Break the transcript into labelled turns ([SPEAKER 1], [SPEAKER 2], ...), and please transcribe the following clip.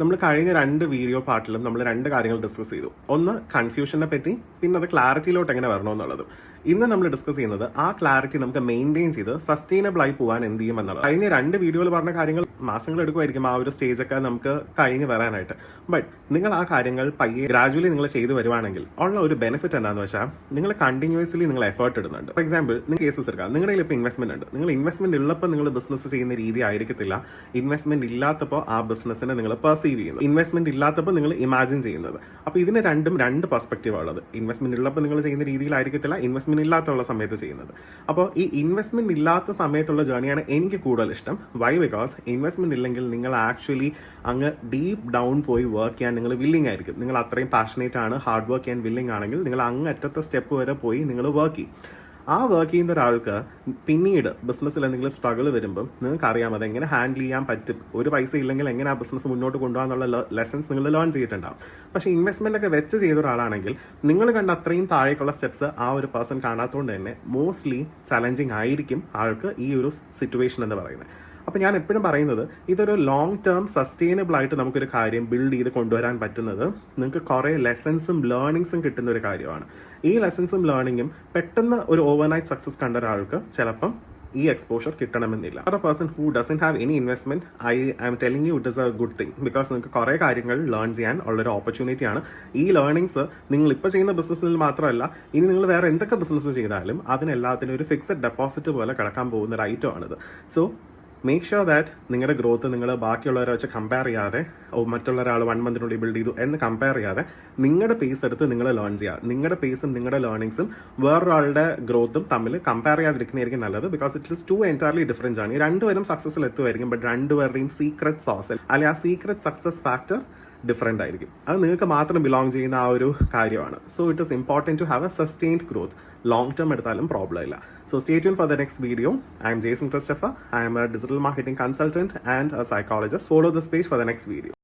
[SPEAKER 1] നമ്മൾ കഴിഞ്ഞ 2 വീഡിയോ പാർട്ടിലും നമ്മൾ 2 കാര്യങ്ങൾ ഡിസ്കസ് ചെയ്തു. ഒന്ന് കൺഫ്യൂഷനെ പറ്റി, പിന്നെ അത് ക്ലാരിറ്റിയിലോട്ട് എങ്ങനെ വരണമെന്നുള്ളത്. ഇന്ന് നമ്മൾ ഡിസ്കസ് ചെയ്യുന്നത് ആ ക്ലാരിറ്റി നമുക്ക് മെയിൻറ്റെയിൻ ചെയ്ത് സസ്റ്റൈനബിൾ ആയി പോകാൻ എന്ത് ചെയ്യും എന്നുള്ളത്. കഴിഞ്ഞ 2 വീഡിയോയിൽ പറഞ്ഞ കാര്യങ്ങൾ മാസങ്ങൾ എടുക്കുമായിരിക്കും ആ ഒരു സ്റ്റേജൊക്കെ നമുക്ക് കഴിഞ്ഞ് വരാനായിട്ട്. ബട്ട് നിങ്ങൾ ആ കാര്യങ്ങൾ പയ്യെ ഗ്രാജുവലി നിങ്ങൾ ചെയ്തു വരുവാണെങ്കിൽ ഉള്ള ഒരു ബെനിഫിറ്റ് എന്താണെന്ന് വെച്ചാൽ നിങ്ങൾ കണ്ടിന്യൂസ്ലി നിങ്ങൾ എഫേർട്ട് ഇടുന്നുണ്ട്. ഫോർ എക്സാമ്പിൾ, നിങ്ങൾ കേസസ് എടുക്കാം. നിങ്ങളുടെ കയ്യിൽ ഇപ്പോൾ ഇൻവെസ്റ്റ്മെന്റ് ഉണ്ട്. നിങ്ങൾ ഇൻവെസ്റ്റ്മെന്റ് ഉള്ളപ്പോൾ നിങ്ങൾ ബിസിനസ് ചെയ്യുന്ന രീതി ആയിരിക്കത്തില്ല ഇൻവെസ്റ്റ്മെന്റ് ഇല്ലാത്തപ്പോൾ ആ ബിസിനസ്സിനെ നിങ്ങൾ പെർസീവ് ചെയ്യുന്നത്, ഇൻവെസ്റ്റ്മെന്റ് ഇല്ലാത്തപ്പോൾ നിങ്ങൾ ഇമാജിൻ ചെയ്യുന്നത്. അപ്പോൾ ഇതിന് രണ്ടും 2 പെർസ്പെക്റ്റീവ് ഉള്ളത്. ഇൻവെസ്റ്റ്മെന്റ് ഉള്ളപ്പോൾ നിങ്ങൾ ചെയ്യുന്ന രീതിയിലായിരിക്കത്തില്ല ഇൻവെസ്റ്റ്മെന്റ് ഇല്ലാത്തുള്ള സമയത്ത് ചെയ്യുന്നത്. അപ്പോൾ ഈ ഇൻവെസ്റ്റ്മെന്റ് ഇല്ലാത്ത സമയത്തുള്ള ജേണിയാണ് എനിക്ക് കൂടുതൽ ഇഷ്ടം. വൈ? ബിക്കോസ് ഇൻവെസ്റ്റ്മെന്റ് ഇല്ലെങ്കിൽ നിങ്ങൾ ആക്ച്വലി അങ്ങ് ഡീപ്പ് ഡൗൺ പോയി വർക്ക് ചെയ്യാൻ നിങ്ങൾ വില്ലിംഗ് ആയിരിക്കും. നിങ്ങൾ അത്രയും പാഷനേറ്റ് ആണ്, ഹാർഡ് വർക്ക് ചെയ്യാൻ വില്ലിംഗ് ആണെങ്കിൽ നിങ്ങൾ അങ്ങ് അറ്റത്തെ സ്റ്റെപ്പ് വരെ പോയി നിങ്ങൾ വർക്ക് ചെയ്യും. ആ വർക്ക് ചെയ്യുന്ന ഒരാൾക്ക് പിന്നീട് ബിസിനസ്സിൽ എന്തെങ്കിലും സ്ട്രഗിൾ വരുമ്പം നിങ്ങൾക്ക് അറിയാം അതെങ്ങനെ ഹാൻഡിൽ ചെയ്യാൻ പറ്റും. ഒരു പൈസ ഇല്ലെങ്കിൽ എങ്ങനെ ആ ബിസിനസ് മുന്നോട്ട് കൊണ്ടുപോകാന്നുള്ള ലെസൺസ് നിങ്ങൾ ലേൺ ചെയ്തിട്ടുണ്ടാവും. പക്ഷേ ഇൻവെസ്റ്റ്മെന്റ് ഒക്കെ വെച്ച് ചെയ്ത ഒരാളാണെങ്കിൽ നിങ്ങൾ കണ്ട അത്രയും താഴേക്കുള്ള സ്റ്റെപ്സ് ആ ഒരു പേഴ്സൺ കാണാത്തതുകൊണ്ട് തന്നെ മോസ്റ്റ്ലി ചലഞ്ചിങ് ആയിരിക്കും ആൾക്ക് ഈ ഒരു സിറ്റുവേഷൻ എന്ന് പറയുന്നത്. അപ്പോൾ ഞാൻ എപ്പോഴും പറയുന്നത് ഇതൊരു ലോങ് ടേം സസ്റ്റൈനബിൾ ആയിട്ട് നമുക്കൊരു കാര്യം ബിൽഡ് ചെയ്ത് കൊണ്ടുവരാൻ പറ്റുന്നത് നിങ്ങൾക്ക് കുറേ ലെസൺസും ലേണിങ്സും കിട്ടുന്ന ഒരു കാര്യമാണ്. ഈ ലെസൺസും ലേണിങ്ങും പെട്ടെന്ന് ഒരു ഓവർനൈറ്റ് സക്സസ് കണ്ട ഒരാൾക്ക് ചിലപ്പം ഈ എക്സ്പോഷർ കിട്ടണമെന്നില്ല. ഒരു person who doesn't have any investment, I am telling you it is a good thing. Because നിങ്ങൾക്ക് കുറേ കാര്യങ്ങൾ ലേൺ ചെയ്യാൻ ഉള്ളൊരു ഓപ്പർച്യൂണിറ്റിയാണ്. ഈ ലേണിങ്സ് നിങ്ങൾ ഇപ്പോൾ ചെയ്യുന്ന ബിസിനസ്സിൽ മാത്രമല്ല, ഇനി നിങ്ങൾ വേറെ എന്തൊക്കെ ബിസിനസ് ചെയ്താലും അതിനെല്ലാത്തിനും ഒരു ഫിക്സഡ് ഡെപ്പോസിറ്റ് പോലെ കിടക്കാൻ പോകുന്ന ഒരു ഐറ്റമാണിത്. സോ മേക്ക് ഷുവർ ദാറ്റ് നിങ്ങളുടെ ഗ്രോത്ത് നിങ്ങൾ ബാക്കിയുള്ളവരെ വെച്ച് കമ്പയർ ചെയ്യാതെ, മറ്റുള്ള ഒരാൾ 1 മന്തിനുള്ളിൽ ബിൽഡ് ചെയ്തു എന്ന് കമ്പയർ ചെയ്യാതെ നിങ്ങളുടെ പേസ് എടുത്ത് നിങ്ങൾ ലേൺ ചെയ്യുക. നിങ്ങളുടെ പേസും നിങ്ങളുടെ ലേണിങ്സും വേറൊരാളുടെ ഗ്രോത്തും തമ്മിൽ കമ്പയർ ചെയ്യാതിരിക്കുന്നതായിരിക്കും നല്ലത്. Because it is 2 entirely different ആണ്. ഈ രണ്ടുപേരും സക്സസ്സിൽ എത്തുമായിരിക്കും, ബട്ട് രണ്ടുപേരുടെയും സീക്രട്ട് സോസ് അല്ലെങ്കിൽ ആ സീക്രട്ട് സക്സസ് ഫാക്ടർ ഡിഫറെൻ്റ് ആയിരിക്കും. അത് നിങ്ങൾക്ക് മാത്രം ബിലോങ് ചെയ്യുന്ന ആ ഒരു കാര്യമാണ്. So it is important to have a sustained growth. Long term എടുത്താലും പ്രോബ്ലം ഇല്ല. So stay tune for the next video. I am Jason Christopher. I am a digital marketing consultant and a psychologist. Follow this page for the next video.